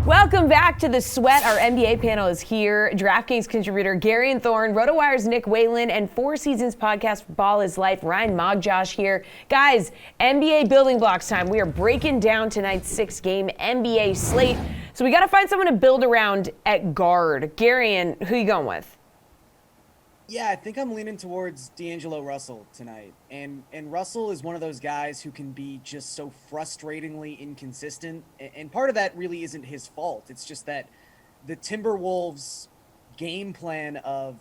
Welcome back to The Sweat. Our NBA panel is here. DraftKings contributor Garion Thorne, RotoWire's Whalen, and SZNs Podcast Ball is Life, Ryan Magdziarz here. Guys, NBA building blocks time. We are breaking down tonight's 6-game NBA slate. So we got to find someone to build around at guard. Garion, who you going with? Yeah, I think I'm leaning towards D'Angelo Russell tonight. And Russell is one of those guys who can be just so frustratingly inconsistent. And part of that really isn't his fault. It's just that the Timberwolves game plan of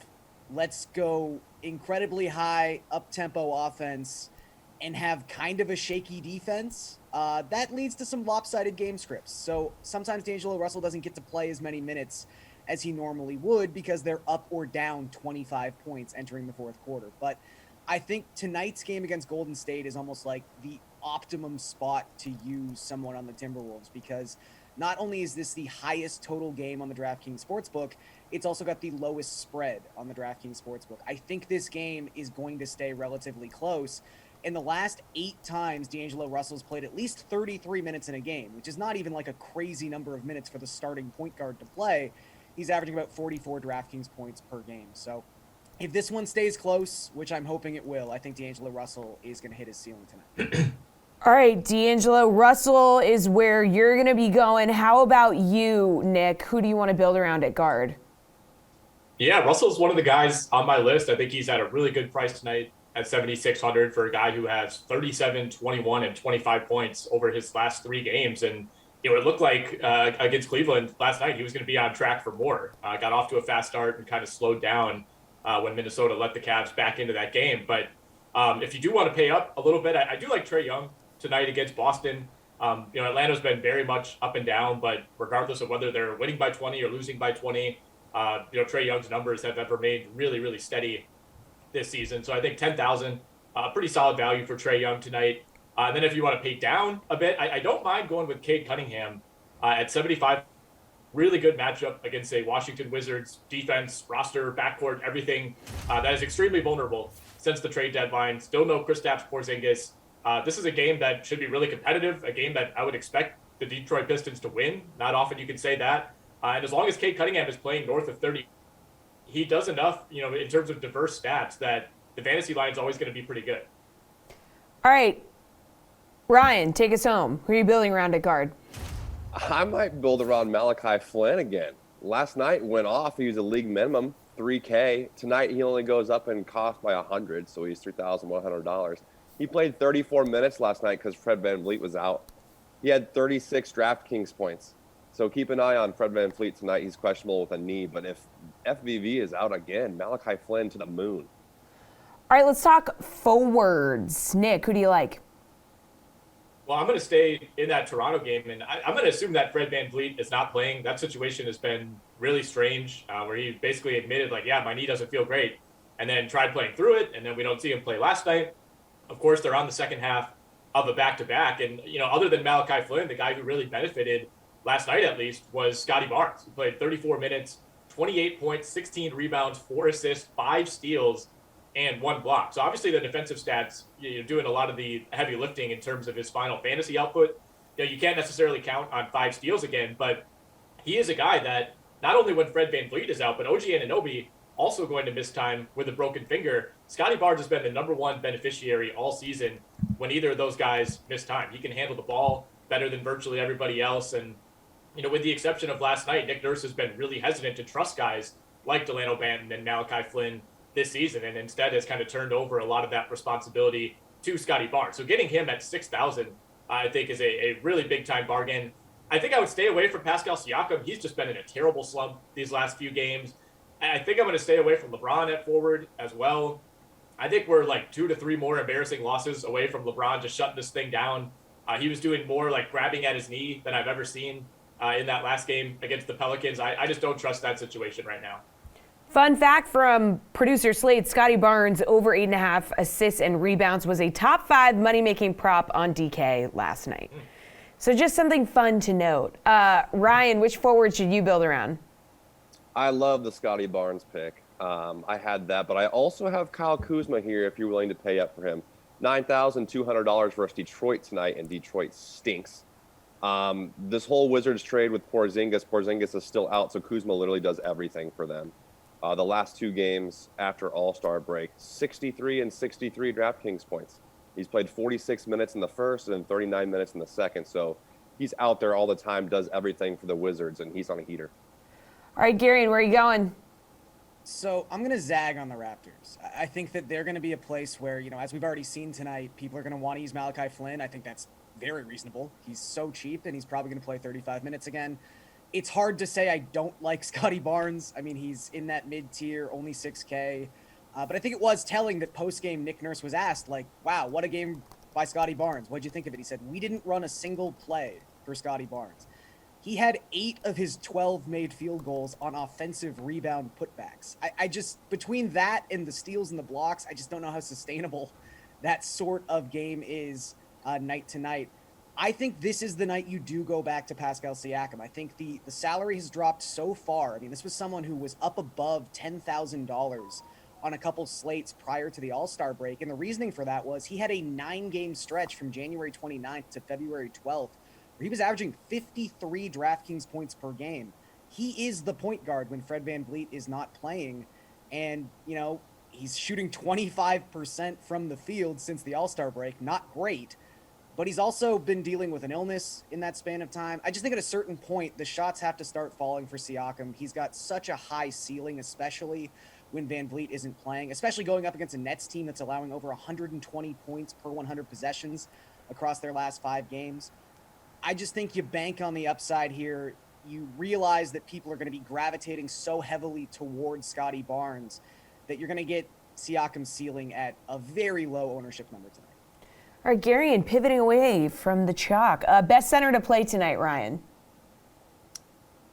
let's go incredibly high up-tempo offense and have kind of a shaky defense, that leads to some lopsided game scripts. So sometimes D'Angelo Russell doesn't get to play as many minutes as he normally would because they're up or down 25 points entering the fourth quarter. But I think tonight's game against Golden State is almost like the optimum spot to use someone on the Timberwolves, because not only is this the highest total game on the DraftKings Sportsbook, it's also got the lowest spread on the DraftKings Sportsbook. I think this game is going to stay relatively close. In the last 8 times, D'Angelo Russell's played at least 33 minutes in a game, which is not even like a crazy number of minutes for the starting point guard to play. He's averaging about 44 DraftKings points per game. So if this one stays close, which I'm hoping it will, I think D'Angelo Russell is going to hit his ceiling tonight. All right, D'Angelo Russell is where you're going to be going. How about you, Nick? Who do you want to build around at guard? Yeah, Russell's one of the guys on my list. I think he's at a really good price tonight at $7,600 for a guy who has 37, 21, and 25 points over his last 3 games. And it looked like against Cleveland last night, he was going to be on track for more. Got off to a fast start and kind of slowed down when Minnesota let the Cavs back into that game. But if you do want to pay up a little bit, I do like Trey Young tonight against Boston. Atlanta's been very much up and down, but regardless of whether they're winning by 20 or losing by 20, Trey Young's numbers have remained really, really steady this season. So I think 10,000, pretty solid value for Trey Young tonight. And then if you want to pay down a bit, I don't mind going with Cade Cunningham at 75. Really good matchup against a Washington Wizards defense, roster, backcourt, everything that is extremely vulnerable since the trade deadline. Still no Kristaps Porzingis. This is a game that should be really competitive, a game that I would expect the Detroit Pistons to win. Not often you can say that. And as long as Cade Cunningham is playing north of 30, he does enough, in terms of diverse stats that the fantasy line is always going to be pretty good. All right. Ryan, take us home. Who are you building around at guard? I might build around Malachi Flynn again. Last night went off. He was a league minimum, $3K. Tonight he only goes up in cost by $100, so he's $3,100. He played 34 minutes last night because Fred VanVleet was out. He had 36 DraftKings points. So keep an eye on Fred VanVleet tonight. He's questionable with a knee, but if FVV is out again, Malachi Flynn to the moon. All right, let's talk forwards. Nick, who do you like? Well, I'm going to stay in that Toronto game, and I'm going to assume that Fred VanVleet is not playing. That situation has been really strange, where he basically admitted, my knee doesn't feel great, and then tried playing through it, and then we don't see him play last night. Of course, they're on the second half of a back-to-back, and, other than Malachi Flynn, the guy who really benefited last night at least was Scottie Barnes. He played 34 minutes, 28 points, 16 rebounds, 4 assists, 5 steals, and 1 block. So obviously the defensive stats, doing a lot of the heavy lifting in terms of his final fantasy output. You can't necessarily count on 5 steals again, but he is a guy that not only when Fred VanVleet is out, but OG Anunoby also going to miss time with a broken finger. Scottie Barnes has been the number 1 beneficiary all season when either of those guys miss time. He can handle the ball better than virtually everybody else. And, with the exception of last night, Nick Nurse has been really hesitant to trust guys like Delano Banton and Malachi Flynn this season, and instead has kind of turned over a lot of that responsibility to Scottie Barnes. So getting him at 6,000, I think, is a really big-time bargain. I think I would stay away from Pascal Siakam. He's just been in a terrible slump these last few games. And I think I'm going to stay away from LeBron at forward as well. I think we're 2 to 3 more embarrassing losses away from LeBron just shutting this thing down. He was doing more grabbing at his knee than I've ever seen in that last game against the Pelicans. I just don't trust that situation right now. Fun fact from producer Slade, Scottie Barnes, over 8.5 assists and rebounds, was a top 5 money-making prop on DK last night. So just something fun to note. Ryan, which forward should you build around? I love the Scottie Barnes pick. I had that, but I also have Kyle Kuzma here if you're willing to pay up for him. $9,200 versus Detroit tonight, and Detroit stinks. This whole Wizards trade with Porzingis is still out, so Kuzma literally does everything for them. The last 2 games after All-Star break, 63 and 63 DraftKings points. He's played 46 minutes in the first and 39 minutes in the second, so he's out there all the time, does everything for the Wizards, and he's on a heater. All right, Garion, where are you going? So I'm going to zag on the Raptors. I think that they're going to be a place where, as we've already seen tonight, people are going to want to use Malachi Flynn. I think that's very reasonable. He's so cheap, and he's probably going to play 35 minutes again. It's hard to say I don't like Scottie Barnes. I mean, he's in that mid-tier, only 6K. But I think it was telling that post-game Nick Nurse was asked, wow, what a game by Scottie Barnes. What'd you think of it? He said, we didn't run a single play for Scottie Barnes. He had 8 of his 12 made field goals on offensive rebound putbacks. I just, between that and the steals and the blocks, I just don't know how sustainable that sort of game is night to night. I think this is the night you do go back to Pascal Siakam. I think the salary has dropped so far. I mean, this was someone who was up above $10,000 on a couple slates prior to the All-Star break. And the reasoning for that was he had a 9-game stretch from January 29th to February 12th. He was averaging 53 DraftKings points per game. He is the point guard when Fred VanVleet is not playing. And, he's shooting 25% from the field since the All-Star break. Not great, but he's also been dealing with an illness in that span of time. I just think at a certain point, the shots have to start falling for Siakam. He's got such a high ceiling, especially when VanVleet isn't playing, especially going up against a Nets team that's allowing over 120 points per 100 possessions across their last 5 games. I just think you bank on the upside here. You realize that people are going to be gravitating so heavily towards Scottie Barnes that you're going to get Siakam's ceiling at a very low ownership number tonight. All right, Garion, pivoting away from the chalk. Best center to play tonight, Ryan?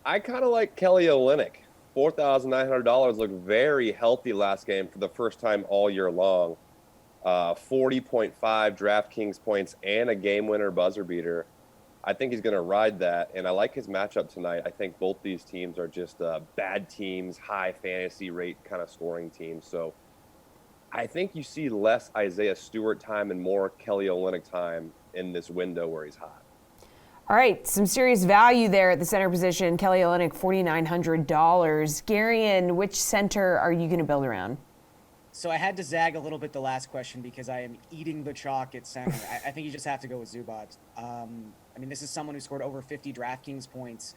I kind of like Kelly Olynyk. $4,900 looked very healthy last game for the first time all year long. 40.5 DraftKings points and a game winner buzzer beater. I think he's going to ride that, and I like his matchup tonight. I think both these teams are just bad teams, high fantasy rate kind of scoring teams. So I think you see less Isaiah Stewart time and more Kelly Olynyk time in this window where he's hot. All right, some serious value there at the center position. Kelly Olynyk, $4,900. Garion, which center are you going to build around? So I had to zag a little bit the last question because I am eating the chalk at center. I think you just have to go with Zubac. This is someone who scored over 50 DraftKings points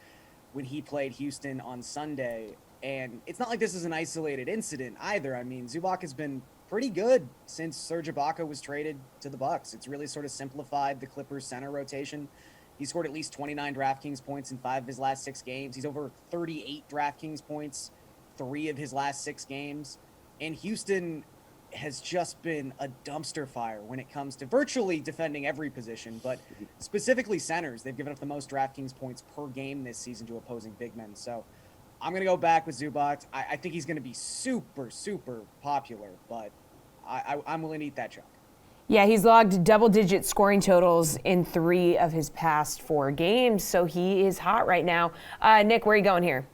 when he played Houston on Sunday. And it's not like this is an isolated incident either. Zubac has been pretty good since Serge Ibaka was traded to the Bucks. It's really sort of simplified the Clippers center rotation. He scored at least 29 DraftKings points in 5 of his last 6 games. He's over 38 DraftKings points 3 of his last 6 games. And Houston has just been a dumpster fire when it comes to virtually defending every position, but specifically centers. They've given up the most DraftKings points per game this season to opposing big men. So I'm going to go back with Zubac. I think he's going to be super, super popular, but I'm willing to eat that chalk. Yeah, he's logged double-digit scoring totals in 3 of his past 4 games, so he is hot right now. Nick, where are you going here?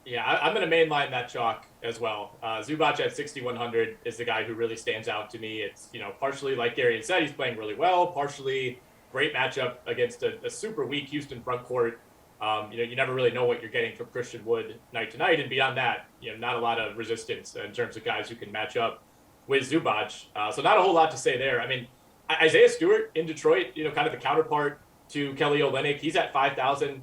Yeah, I'm going to mainline that chalk as well. Zubac at 6,100 is the guy who really stands out to me. It's, partially, like Garion said, he's playing really well, partially great matchup against a super weak Houston front court. You never really know what you're getting from Christian Wood night to night. And beyond that, not a lot of resistance in terms of guys who can match up with Zubac. So not a whole lot to say there. Isaiah Stewart in Detroit, kind of the counterpart to Kelly Olynyk. He's at 5,000.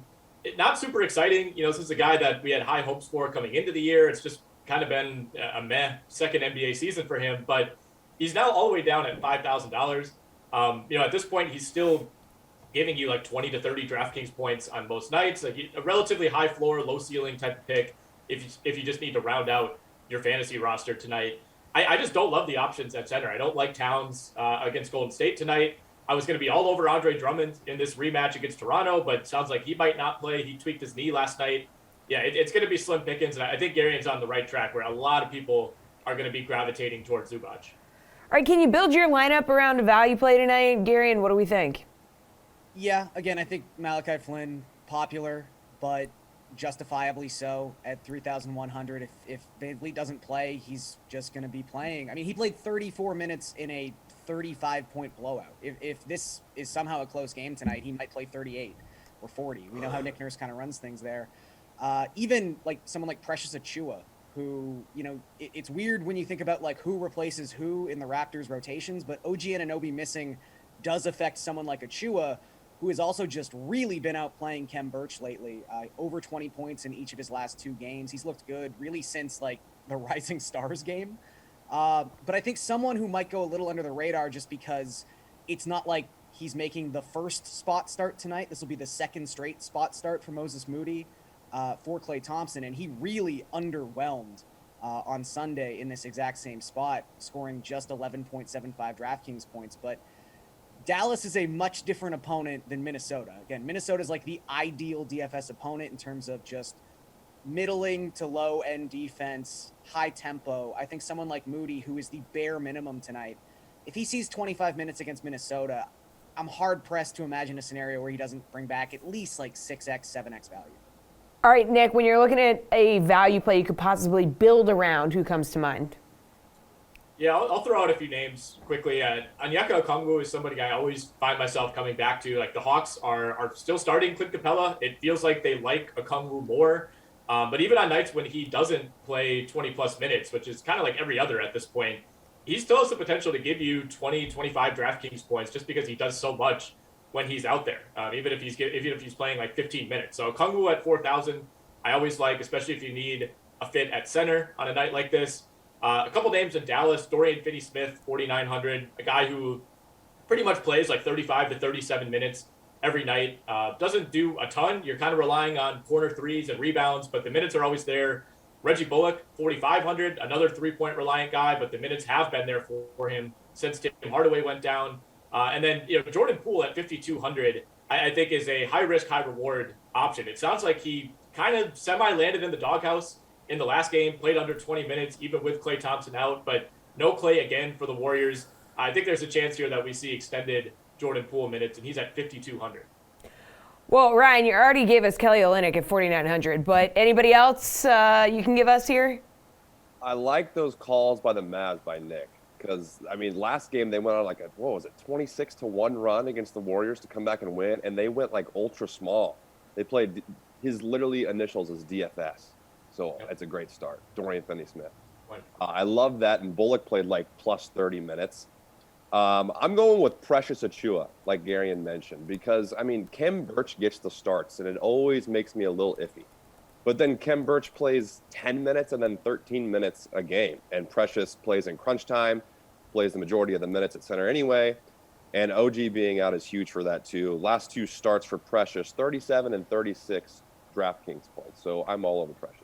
Not super exciting. This is a guy that we had high hopes for coming into the year. It's just kind of been a meh second NBA season for him, but he's now all the way down at $5,000. At this point, he's still giving you like 20 to 30 DraftKings points on most nights, like a relatively high floor, low ceiling type of pick. If you just need to round out your fantasy roster tonight, I just don't love the options at center. I don't like Towns against Golden State tonight. I was going to be all over Andre Drummond in this rematch against Toronto, but it sounds like he might not play. He tweaked his knee last night. Yeah, it's going to be slim pickings, and I think Garion's on the right track where a lot of people are going to be gravitating towards Zubac. All right, can you build your lineup around a value play tonight? Garion, what do we think? Yeah, again, I think Malachi Flynn, popular, but justifiably so at 3,100. If VanVleet doesn't play, he's just going to be playing. He played 34 minutes in a 35-point blowout. If this is somehow a close game tonight, he might play 38. or 40. We know how Nick Nurse kind of runs things there. Even like someone like Precious Achiuwa, who, it's weird when you think about like who replaces who in the Raptors rotations, but OG Anunoby missing does affect someone like Achiuwa, who has also just really been outplaying Khem Birch lately. Over 20 points in each of his last 2 games. He's looked good really since like the Rising Stars game. But I think someone who might go a little under the radar just because it's not like he's making the first spot start tonight. This will be the second straight spot start for Moses Moody for Klay Thompson. And he really underwhelmed on Sunday in this exact same spot, scoring just 11.75 DraftKings points. But Dallas is a much different opponent than Minnesota. Again, Minnesota is like the ideal DFS opponent in terms of just middling to low end defense, high tempo. I think someone like Moody, who is the bare minimum tonight, if he sees 25 minutes against Minnesota, I'm hard pressed to imagine a scenario where he doesn't bring back at least like 6x, 7x value. All right, Nick, when you're looking at a value play you could possibly build around, who comes to mind? Yeah, I'll throw out a few names quickly. Onyeka Okongwu is somebody I always find myself coming back to. Like the Hawks are still starting Clint Capella. It feels like they like Okongwu more. But even on nights when he doesn't play 20-plus minutes, which is kind of like every other at this point, he still has the potential to give you 20, 25 DraftKings points just because he does so much when he's out there, even if he's playing like 15 minutes. So Okongwu at 4,000, I always like, especially if you need a fit at center on a night like this. A couple names in Dallas, Dorian Finney-Smith, 4,900, a guy who pretty much plays like 35 to 37 minutes every night. Doesn't do a ton. You're kind of relying on corner threes and rebounds, but the minutes are always there. Reggie Bullock, 4,500, another three-point reliant guy, but the minutes have been there for him since Tim Hardaway went down. And then Jordan Poole at 5,200, I think is a high-risk, high-reward option. It sounds like he kind of semi-landed in the doghouse in the last game, played under 20 minutes, even with Klay Thompson out, but no Klay again for the Warriors. I think there's a chance here that we see extended Jordan Poole minutes, and he's at 5,200. Well, Ryan, you already gave us Kelly Olynyk at 4,900, but anybody else you can give us here? I like those calls by the Mavs by Nick because, last game they went on like a, 26-1 run against the Warriors to come back and win, and they went like ultra small. They played his literally initials as DFS. So It's a great start. Dorian Finney-Smith. I love that. And Bullock played like plus 30 minutes. I'm going with Precious Achiuwa, like Garion mentioned, because, Khem Birch gets the starts, and it always makes me a little iffy. But then Khem Birch plays 10 minutes and then 13 minutes a game. And Precious plays in crunch time, plays the majority of the minutes at center anyway. And OG being out is huge for that, too. Last 2 starts for Precious, 37 and 36 DraftKings points. So I'm all over Precious.